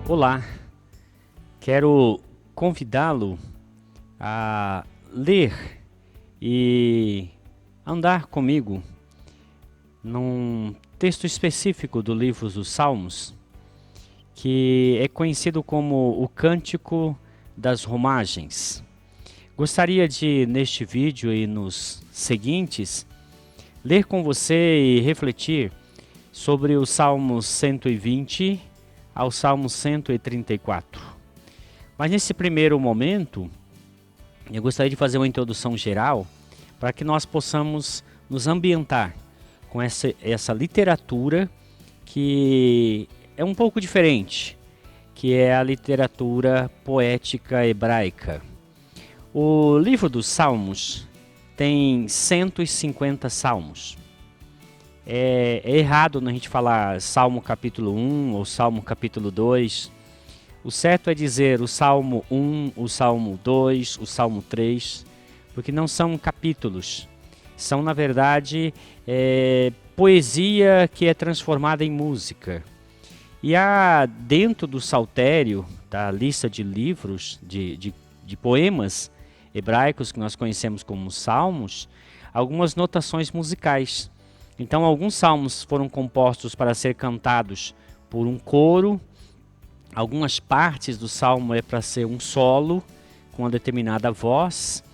Olá, quero convidá-lo a ler e andar comigo num texto específico do livro dos Salmos, que é conhecido como o Cântico das Romagens. Gostaria de, neste vídeo e nos seguintes, ler com você e refletir sobre os Salmos 120 ao Salmo 134. Mas nesse primeiro momento, eu gostaria de fazer uma introdução geral para que nós possamos nos ambientar com essa literatura que é um pouco diferente, que é a literatura poética hebraica. O livro dos Salmos tem 150 salmos. É errado a gente falar Salmo capítulo 1 ou Salmo capítulo 2. O certo é dizer o Salmo 1, o Salmo 2, o Salmo 3, porque não são capítulos. São, na verdade, poesia que é transformada em música. E há dentro do saltério, da lista de livros, de poemas hebraicos que nós conhecemos como salmos, algumas notações musicais. Então, alguns salmos foram compostos para ser cantados por um coro, algumas partes do salmo é para ser um solo, com uma determinada voz.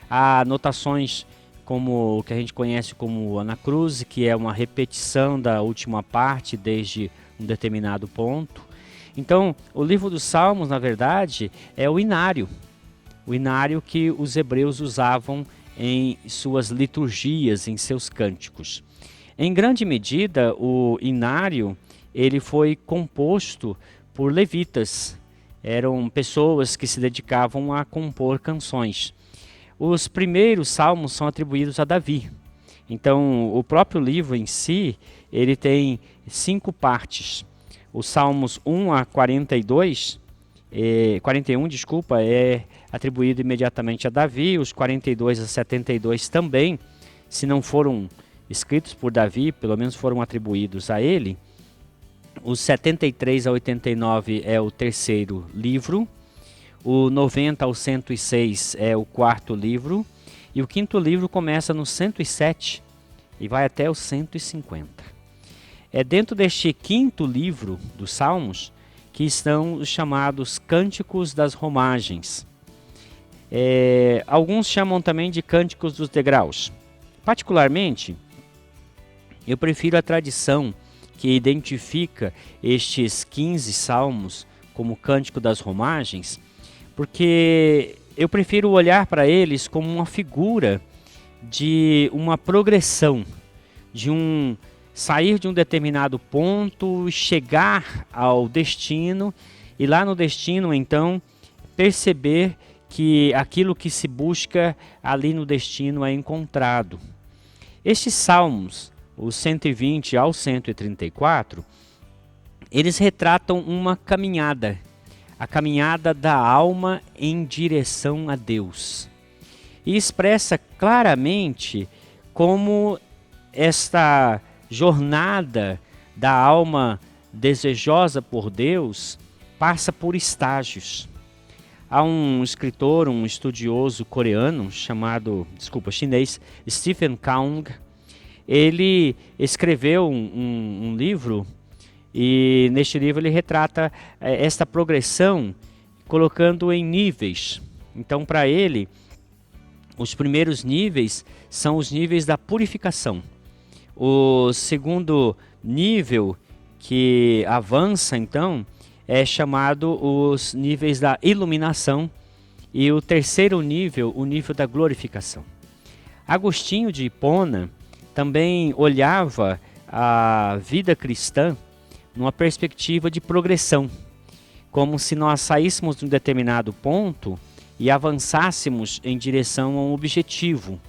Há notações como o que a gente conhece como anacruse, que é uma repetição da última parte desde um determinado ponto. Então, o livro dos Salmos, na verdade, é o inário que os hebreus usavam em suas liturgias, em seus cânticos. Em grande medida, o inário ele foi composto por levitas. Eram pessoas que se dedicavam a compor canções. Os primeiros salmos são atribuídos a Davi. Então, o próprio livro em si, ele tem 5 partes. Os salmos 1 a 42, 41, é atribuído imediatamente a Davi. Os 42 a 72 também, se não foram escritos por Davi, pelo menos foram atribuídos a ele. Os 73 a 89 é o terceiro livro, o 90 ao 106 é o quarto livro, e o quinto livro começa no 107 e vai até o 150. É dentro deste quinto livro dos Salmos que estão os chamados Cânticos das Romagens. Alguns chamam também de Cânticos dos Degraus. Particularmente, eu prefiro a tradição que identifica estes 15 salmos como Cântico das Romagens, porque eu prefiro olhar para eles como uma figura de uma progressão, de sair de um determinado ponto, chegar ao destino, e lá no destino, então, perceber que aquilo que se busca ali no destino é encontrado. Estes salmos, os 120 ao 134, eles retratam uma caminhada, a caminhada da alma em direção a Deus. E expressa claramente como esta jornada da alma desejosa por Deus passa por estágios. Há um escritor, um estudioso coreano chinês, Stephen Kaung. Ele escreveu um livro, e neste livro ele retrata esta progressão, colocando em níveis. Então, para ele, os primeiros níveis são os níveis da purificação. O segundo nível que avança, então, é chamado os níveis da iluminação, e o terceiro nível, o nível da glorificação. Agostinho de Hipona também olhava a vida cristã numa perspectiva de progressão, como se nós saíssemos de um determinado ponto e avançássemos em direção a um objetivo.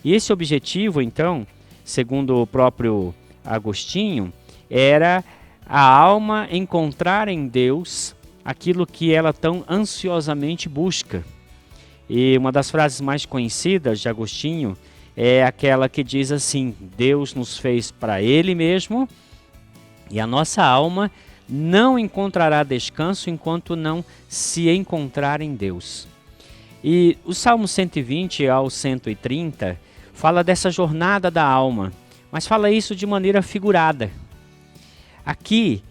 E esse objetivo, então, segundo o próprio Agostinho, era a alma encontrar em Deus aquilo que ela tão ansiosamente busca. E uma das frases mais conhecidas de Agostinho é aquela que diz assim: Deus nos fez para Ele mesmo, e a nossa alma não encontrará descanso enquanto não se encontrar em Deus. E o Salmo 120 ao 130 fala dessa jornada da alma, mas fala isso de maneira figurada. Aqui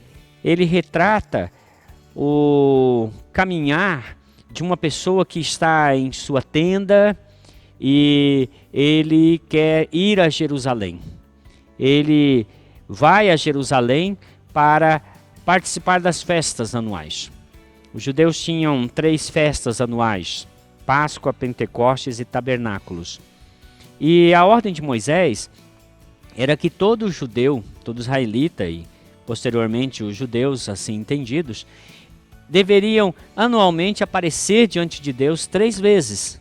ele retrata o caminhar de uma pessoa que está em sua tenda e ele quer ir a Jerusalém. Ele vai a Jerusalém para participar das festas anuais. Os judeus tinham 3 festas anuais: Páscoa, Pentecostes e Tabernáculos. E a ordem de Moisés era que todo judeu, todo israelita e posteriormente os judeus assim entendidos, deveriam anualmente aparecer diante de Deus 3 vezes.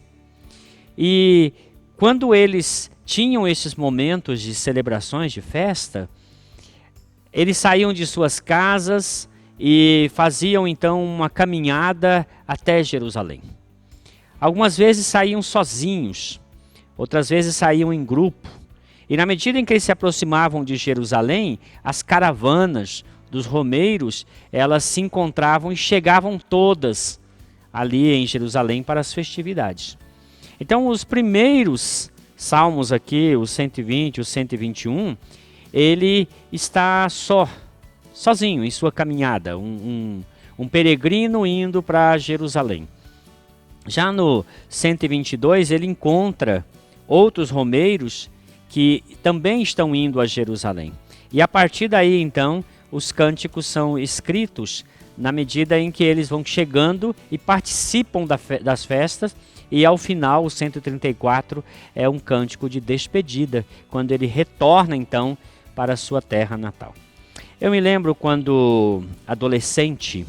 E quando eles tinham esses momentos de celebrações, de festa, eles saíam de suas casas e faziam então uma caminhada até Jerusalém. Algumas vezes saíam sozinhos, outras vezes saíam em grupo. E na medida em que eles se aproximavam de Jerusalém, as caravanas dos romeiros, elas se encontravam e chegavam todas ali em Jerusalém para as festividades. Então os primeiros salmos aqui, o 120, o 121, ele está sozinho em sua caminhada, um peregrino indo para Jerusalém. Já no 122 ele encontra outros romeiros que também estão indo a Jerusalém. E a partir daí então os cânticos são escritos na medida em que eles vão chegando e participam das festas. E ao final, o 134 é um cântico de despedida, quando ele retorna então para a sua terra natal. Eu me lembro quando adolescente,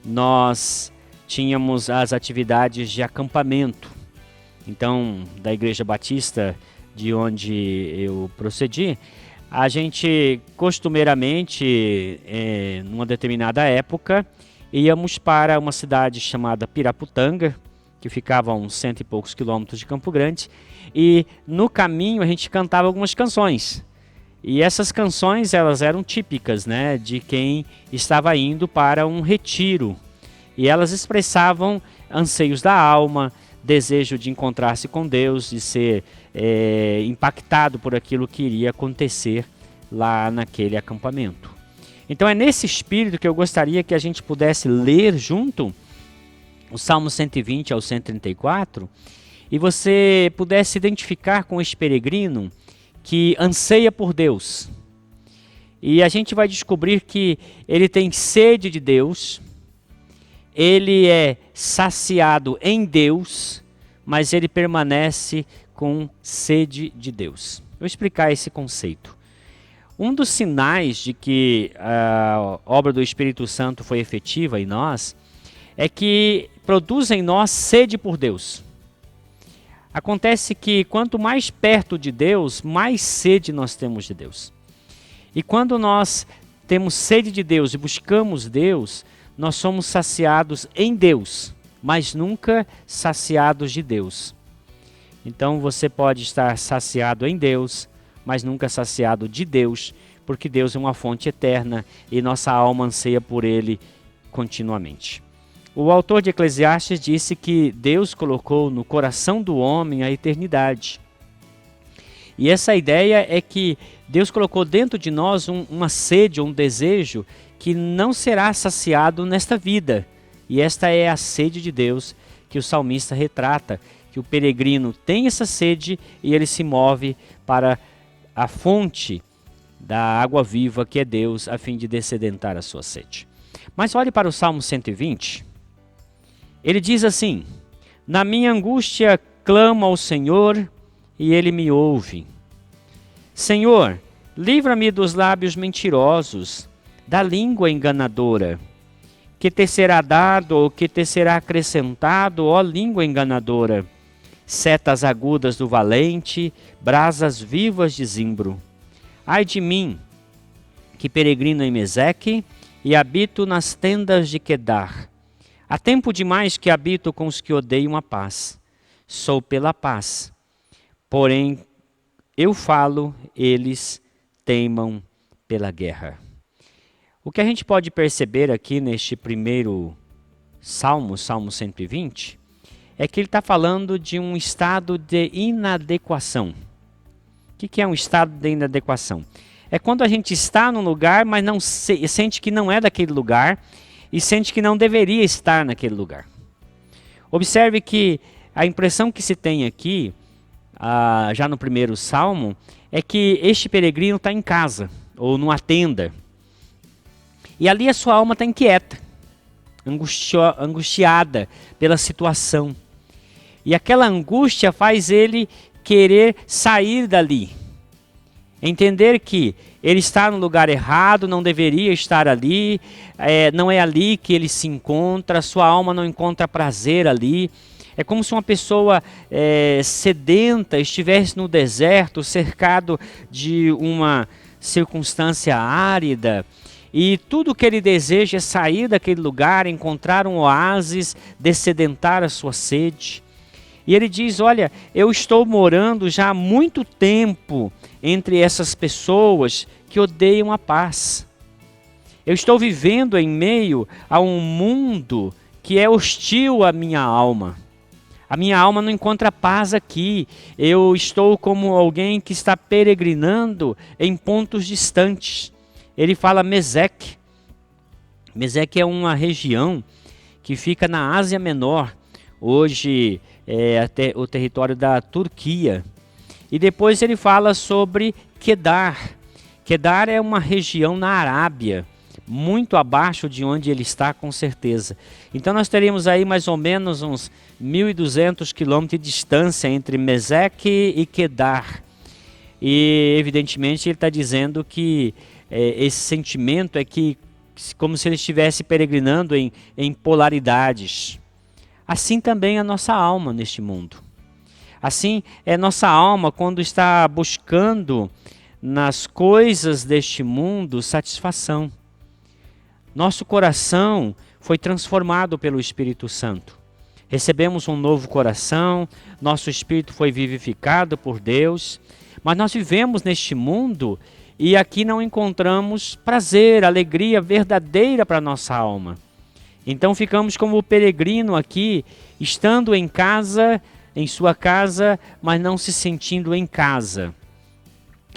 nós tínhamos as atividades de acampamento. Então, da Igreja Batista, de onde eu procedi, a gente costumeiramente, numa determinada época, íamos para uma cidade chamada Piraputanga, que ficava a uns 100 e poucos quilômetros de Campo Grande, e no caminho a gente cantava algumas canções. E essas canções, elas eram típicas, né, de quem estava indo para um retiro. E elas expressavam anseios da alma, desejo de encontrar-se com Deus, de ser impactado por aquilo que iria acontecer lá naquele acampamento. Então é nesse espírito que eu gostaria que a gente pudesse ler junto o Salmo 120 ao 134, e você pudesse identificar com esse peregrino que anseia por Deus. E a gente vai descobrir que ele tem sede de Deus, ele é saciado em Deus, mas ele permanece com sede de Deus. Eu vou explicar esse conceito. Um dos sinais de que a obra do Espírito Santo foi efetiva em nós é que produz em nós sede por Deus. Acontece que quanto mais perto de Deus, mais sede nós temos de Deus. E quando nós temos sede de Deus e buscamos Deus, nós somos saciados em Deus, mas nunca saciados de Deus. Então você pode estar saciado em Deus, mas nunca saciado de Deus, porque Deus é uma fonte eterna e nossa alma anseia por Ele continuamente. O autor de Eclesiastes disse que Deus colocou no coração do homem a eternidade. E essa ideia é que Deus colocou dentro de nós uma sede, um desejo que não será saciado nesta vida. E esta é a sede de Deus que o salmista retrata, que o peregrino tem essa sede e ele se move para a fonte da água viva que é Deus, a fim de dessedentar a sua sede. Mas olhe para o Salmo 120. Ele diz assim: na minha angústia clamo ao Senhor e Ele me ouve. Senhor, livra-me dos lábios mentirosos, da língua enganadora. Que te será dado ou que te será acrescentado, ó língua enganadora? Setas agudas do valente, brasas vivas de zimbro. Ai de mim, que peregrino em Meseque e habito nas tendas de Quedar. Há tempo demais que habito com os que odeiam a paz. Sou pela paz. Porém, eu falo, eles teimam pela guerra. O que a gente pode perceber aqui neste primeiro Salmo, Salmo 120, é que ele está falando de um estado de inadequação. O que é um estado de inadequação? É quando a gente está num lugar, mas não sente que não é daquele lugar e sente que não deveria estar naquele lugar. Observe que a impressão que se tem aqui, já no primeiro salmo, é que este peregrino está em casa ou numa tenda. E ali a sua alma está inquieta, angustiada pela situação. E aquela angústia faz ele querer sair dali. Entender que ele está no lugar errado, não deveria estar ali, não é ali que ele se encontra, sua alma não encontra prazer ali. É como se uma pessoa sedenta estivesse no deserto, cercado de uma circunstância árida, e tudo que ele deseja é sair daquele lugar, encontrar um oásis, dessedentar a sua sede. E ele diz, olha, eu estou morando já há muito tempo entre essas pessoas que odeiam a paz. Eu estou vivendo em meio a um mundo que é hostil à minha alma. A minha alma não encontra paz aqui. Eu estou como alguém que está peregrinando em pontos distantes. Ele fala Meseque. Meseque é uma região que fica na Ásia Menor. Hoje até o território da Turquia. E depois ele fala sobre Quedar. Quedar é uma região na Arábia, muito abaixo de onde ele está, com certeza. Então nós teríamos aí mais ou menos uns 1.200 quilômetros de distância entre Meseque e Quedar. E evidentemente ele está dizendo que esse sentimento é que como se ele estivesse peregrinando em polaridades. Assim também a nossa alma neste mundo. Assim é nossa alma quando está buscando nas coisas deste mundo satisfação. Nosso coração foi transformado pelo Espírito Santo. Recebemos um novo coração, nosso espírito foi vivificado por Deus, mas nós vivemos neste mundo e aqui não encontramos prazer, alegria verdadeira para nossa alma. Então ficamos como o peregrino aqui, estando em casa, em sua casa, mas não se sentindo em casa.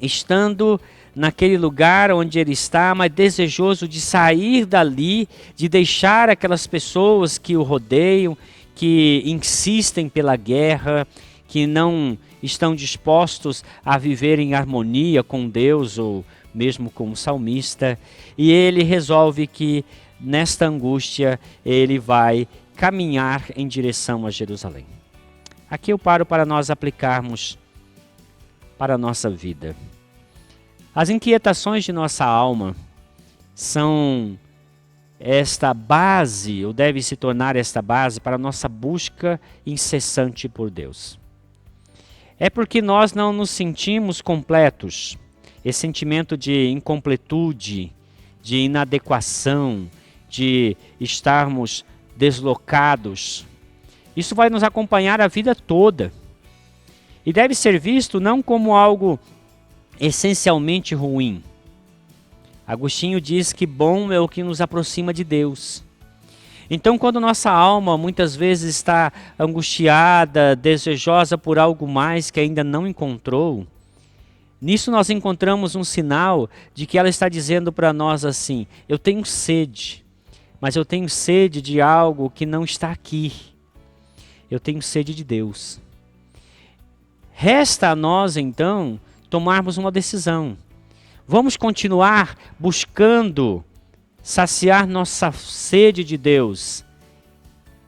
Estando naquele lugar onde ele está, mas desejoso de sair dali, de deixar aquelas pessoas que o rodeiam, que insistem pela guerra, que não estão dispostos a viver em harmonia com Deus ou mesmo com o salmista. E ele resolve que nesta angústia, ele vai caminhar em direção a Jerusalém. Aqui eu paro para nós aplicarmos para a nossa vida. As inquietações de nossa alma são esta base, ou deve se tornar esta base para a nossa busca incessante por Deus. É porque nós não nos sentimos completos. Esse sentimento de incompletude, de inadequação, de estarmos deslocados. Isso vai nos acompanhar a vida toda. E deve ser visto não como algo essencialmente ruim. Agostinho diz que bom é o que nos aproxima de Deus. Então, quando nossa alma muitas vezes está angustiada, desejosa por algo mais que ainda não encontrou, nisso nós encontramos um sinal de que ela está dizendo para nós assim, eu tenho sede. Mas eu tenho sede de algo que não está aqui. Eu tenho sede de Deus. Resta a nós, então, tomarmos uma decisão. Vamos continuar buscando saciar nossa sede de Deus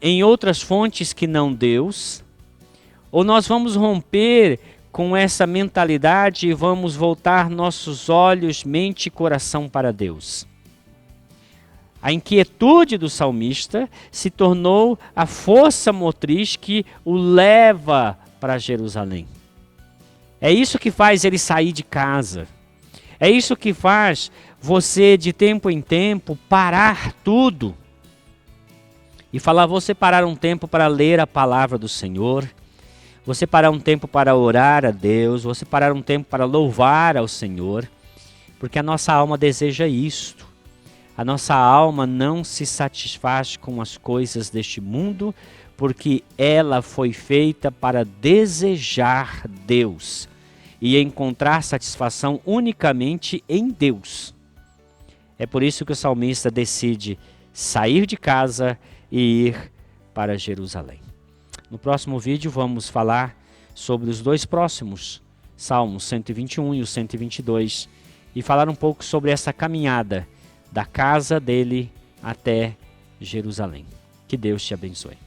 em outras fontes que não Deus? Ou nós vamos romper com essa mentalidade e vamos voltar nossos olhos, mente e coração para Deus? A inquietude do salmista se tornou a força motriz que o leva para Jerusalém. É isso que faz ele sair de casa. É isso que faz você, de tempo em tempo, parar tudo e falar, vou separar um tempo para ler a palavra do Senhor, vou separar um tempo para orar a Deus, vou separar um tempo para louvar ao Senhor, porque a nossa alma deseja isto. A nossa alma não se satisfaz com as coisas deste mundo, porque ela foi feita para desejar Deus e encontrar satisfação unicamente em Deus. É por isso que o salmista decide sair de casa e ir para Jerusalém. No próximo vídeo vamos falar sobre os dois próximos, Salmos 121 e o 122, e falar um pouco sobre essa caminhada da casa dele até Jerusalém. Que Deus te abençoe.